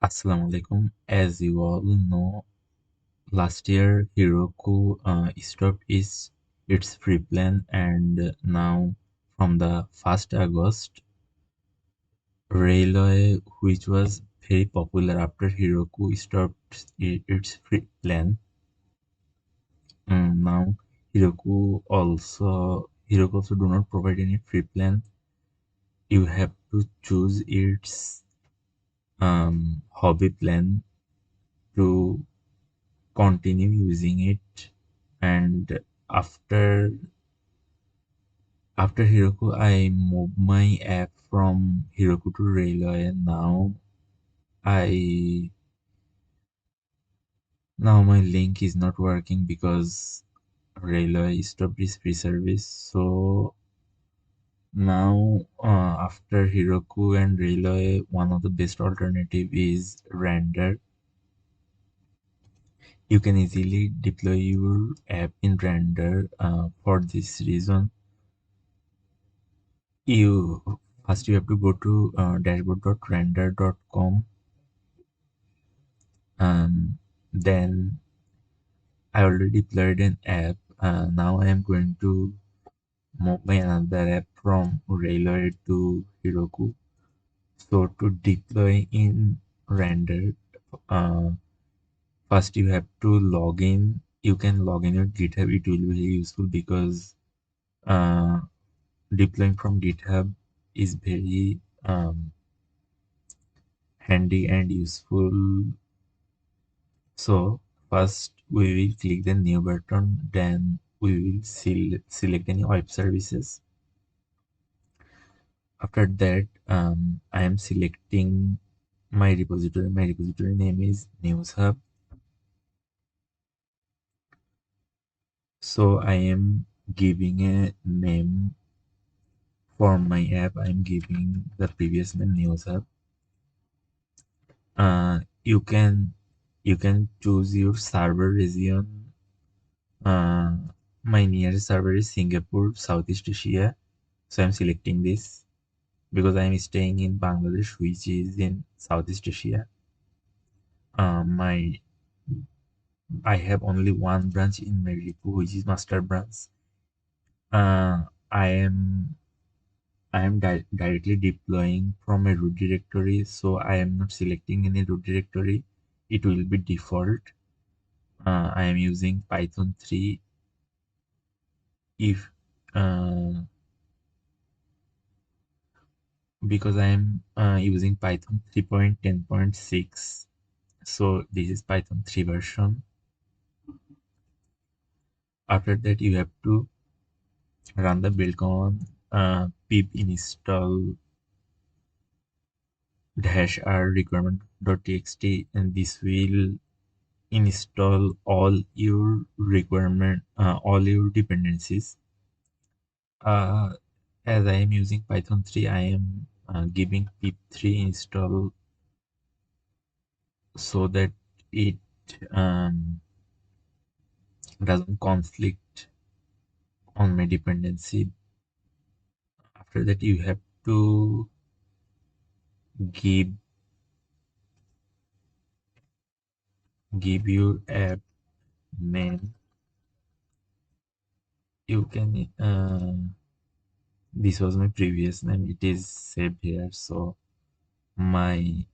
Assalamu alaikum. As you all know, last year Heroku stopped its free plan, and now from the 1st August, Railway, which was very popular after Heroku stopped its free plan, now Heroku also do not provide any free plan. You have to choose its hobby plan to continue using it. And after Heroku, I moved my app from Heroku to Railway, and I now my link is not working because Railway stopped its free service. So now, after Heroku and Railway, one of the best alternative is Render. You can easily deploy your app in Render. For this reason, you first you have to go to dashboard.render.com. Then I already deployed an app. Now I am going to move my another app from Railway to Heroku. So to deploy in Render, uh, first you have to log in. You can log in your GitHub. It will be very useful because uh, deploying from GitHub is very handy and useful. So first we will click the new button, then we will select any web services. After that, I am selecting my repository. My repository name is NewsHub. So I am giving a name for my app. I am giving the previous name NewsHub. You can choose your server region. Uh, my nearest server is Singapore, Southeast Asia. So I'm selecting this because I'm staying in Bangladesh, which is in Southeast Asia. My I have only one branch in Mexico, which is master branch. Uh, I am directly deploying from a root directory, so I am not selecting any root directory. It will be default. I am using Python 3. If Because I am using Python 3.10.6, so this is Python 3 version. After that, you have to run the build command pip install -r requirement.txt, and this will install all your dependencies. As I am using Python 3, I am giving pip3 install so that it doesn't conflict on my dependency. After that, you have to give your app name. You can this was my previous name, it is saved here. So my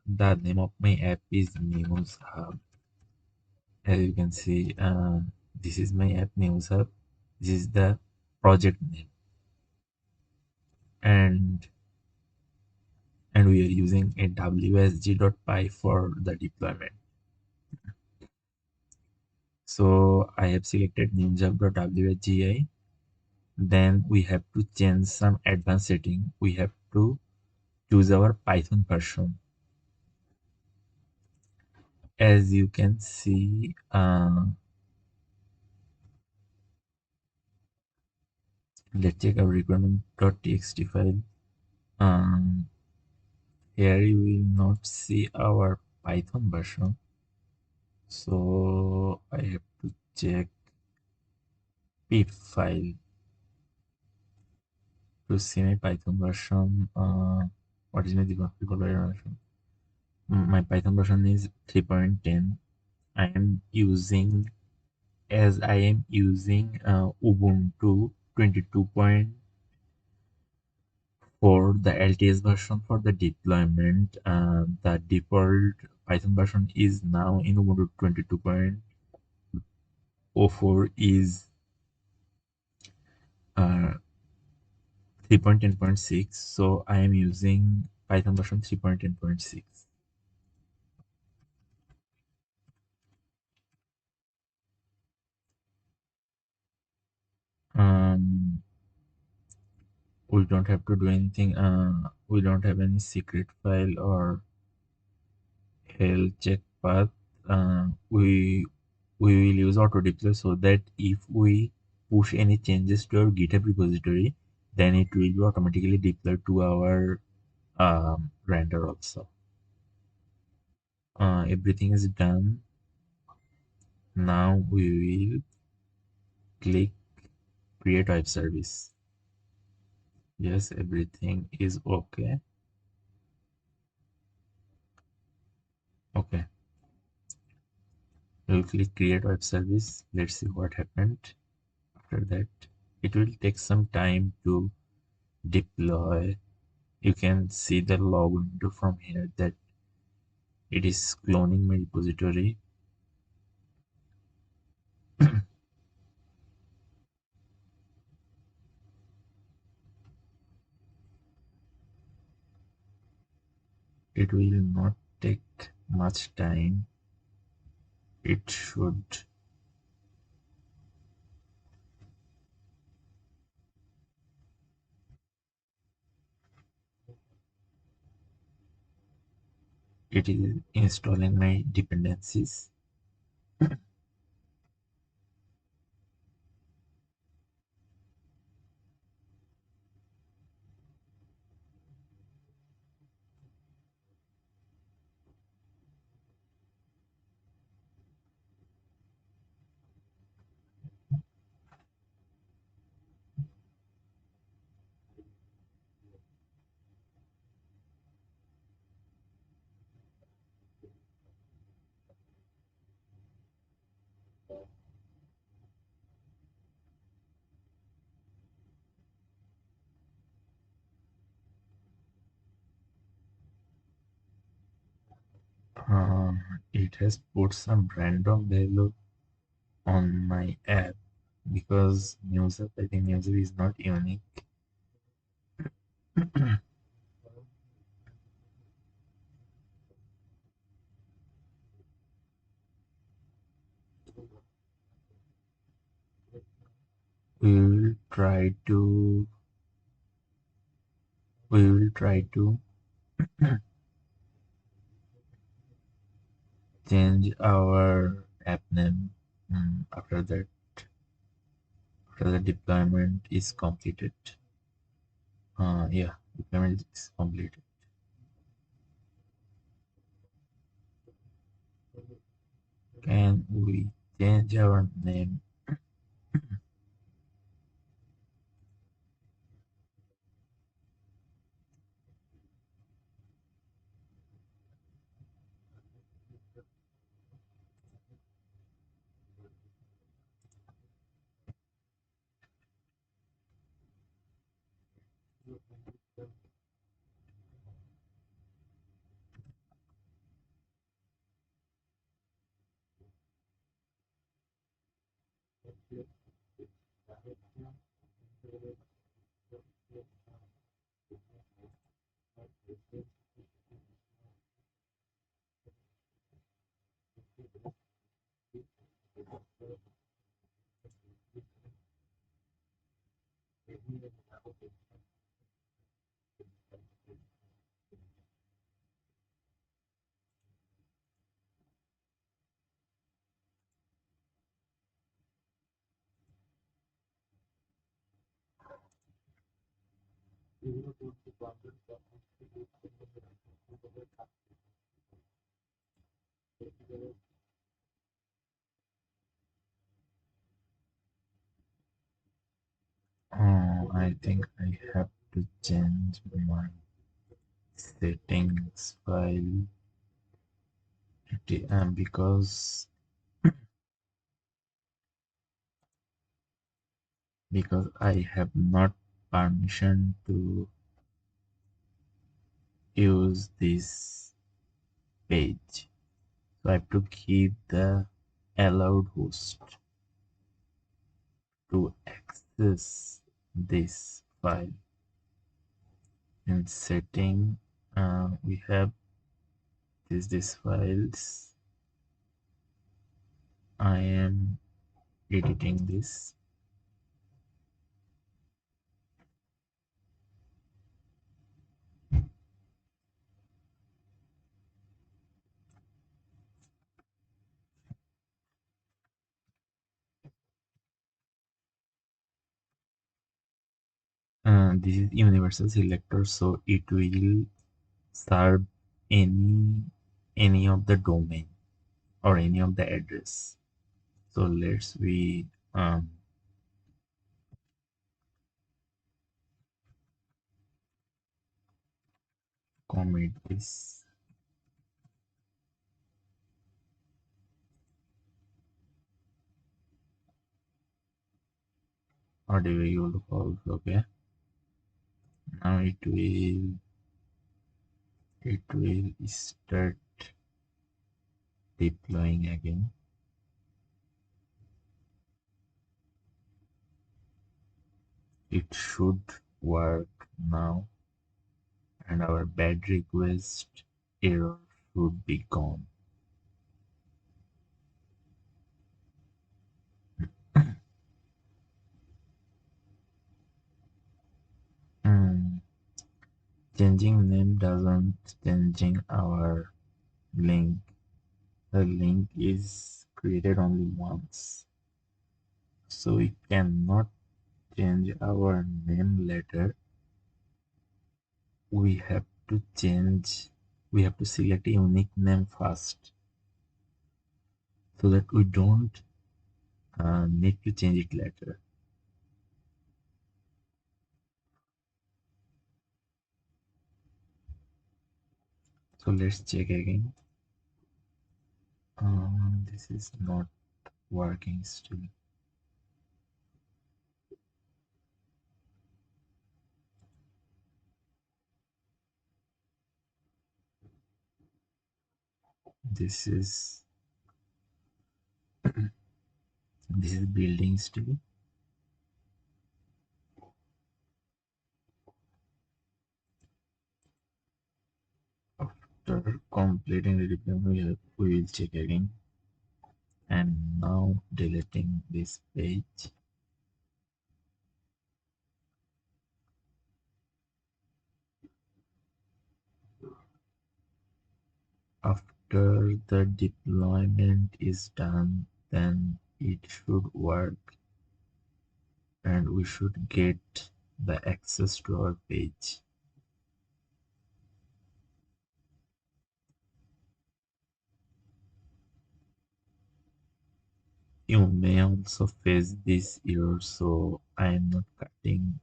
the name of my app is News Hub. As you can see, this is my app News Hub. This is the project name, and we are using a wsg.py for the deployment. So I have selected ninjab.wsgi. Then we have to change some advanced setting. We have to choose our Python version. As you can see, let's check our requirement.txt file. Um, Here you will not see our Python version. So I have to check pip file to see my Python version. What is my default version? My Python version is 3.10. I am using as I am using Ubuntu 22.4, the LTS version for the deployment. The default Python version is now in Ubuntu 22.04 is uh, 3.10.6. So I am using Python version 3.10.6. Um, we don't have to do anything. We don't have any secret file or health check path. We will use auto deploy so that if we push any changes to our GitHub repository, then it will be automatically deployed to our render also. Everything is done. Now we will click create web service. Yes, everything is okay. Okay, we'll click create web service. Let's see what happened after that. It will take some time to deploy. You can see the log window from here that it is cloning my repository. It will not take much time. It should. It is installing my dependencies. Uh, it has put some random value on my app because news app, I think news app is not unique. We will try to we will try to change our app name after that, after the deployment is completed. Yeah, deployment is completed. Can we change our name? I think I have to change my settings file. because I have not permission to use this page. So I have to keep the allowed host to access this file. In setting, we have this files. I am editing this. This is universal selector, so it will serve any of the domain or any of the address. So let's we commit this. Or do we will false? Okay. Now it will start deploying again. It should work now, and our bad request error should be gone. Hmm. Changing name doesn't changing our link. The link is created only once, so we cannot change our name later. We have to change. We have to select a unique name first, so that we don't need to change it later. So let's check again. This is not working still. This is this is building still. After completing the deployment, we will check again. And now deleting this page. After the deployment is done, then it should work and we should get the access to our page. You may also face this error, so I am not cutting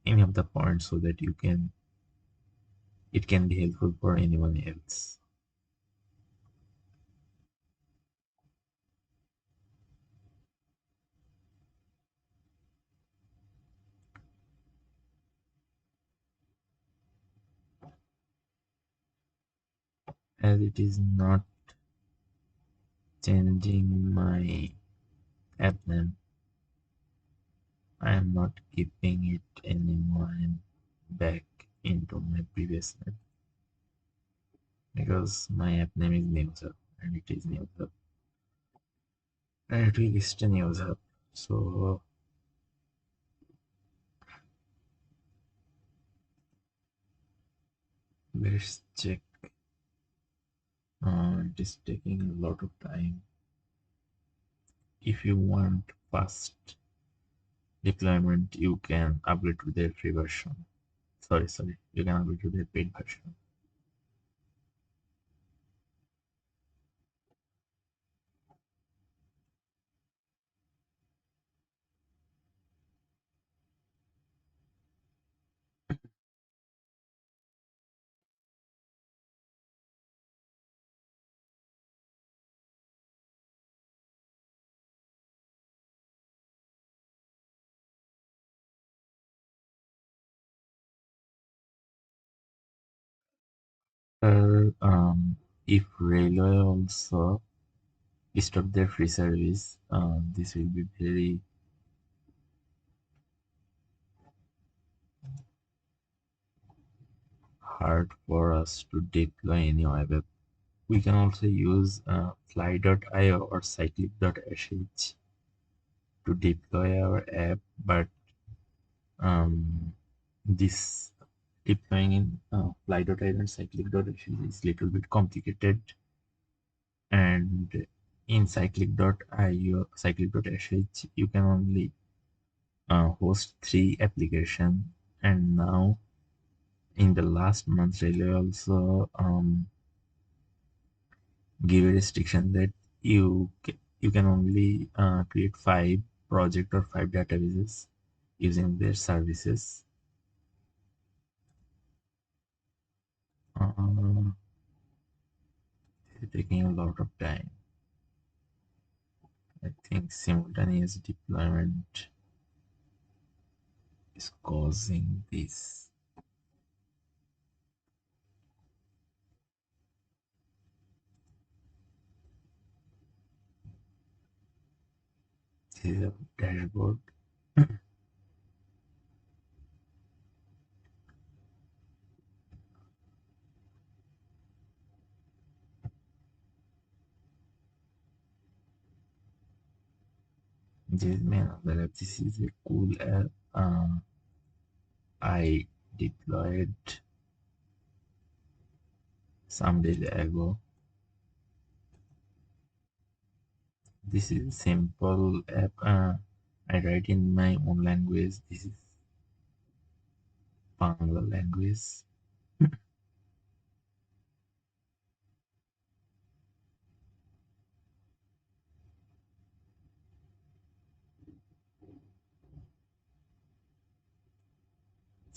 any of the points so that it can be helpful for anyone else. As it is not changing my app name, I am not keeping it anymore and back into my previous name, because my app name is NewsHub and it is NewsHub and it will stay NewsHub. So let's check. It is taking a lot of time. If you want fast deployment, you can upgrade to their free version. Sorry, you can upgrade to their paid version. after if railway also stop their free service, this will be very hard for us to deploy any web app. We can also use fly.io or cyclic.sh to deploy our app, but um, this deploying in fly.io and cyclic.sh is little bit complicated, and in cyclic.sh you can only host 3 application. And now in the last month Railway also give a restriction that you can only create 5 project or 5 databases using their services. uh, it's taking a lot of time. I think simultaneous deployment is causing this. This is a dashboard. This is my another app. This is a cool app. I deployed some days ago. This is a simple app. I write in my own language. This is Bangla language.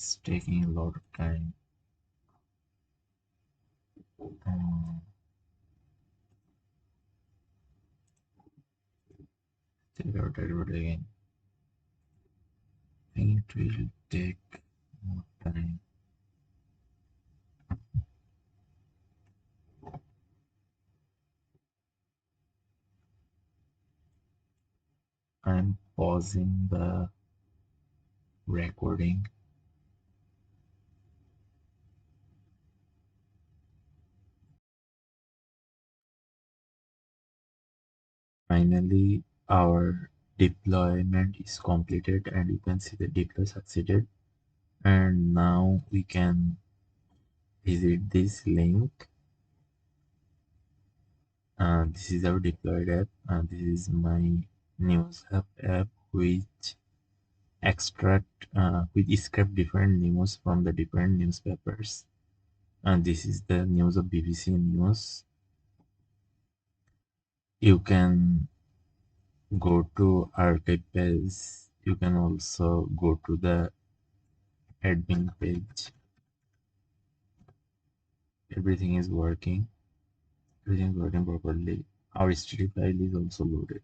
It's taking a lot of time. Um, Check out it again. I think it will take more time. I'm pausing the recording. Finally, our deployment is completed and you can see the deploy succeeded. And now we can visit this link. This is our deployed app. This is my news app which which scrape different news from the different newspapers. And this is the news of BBC News. You can go to archive page. You can also go to the admin page. Everything is working. Everything is working properly. Our HTTP file is also loaded.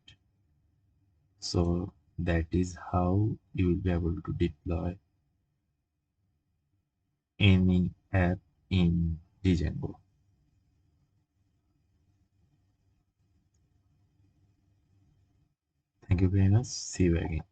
So that is how you will be able to deploy any app in Django. Thank you very much. See you again.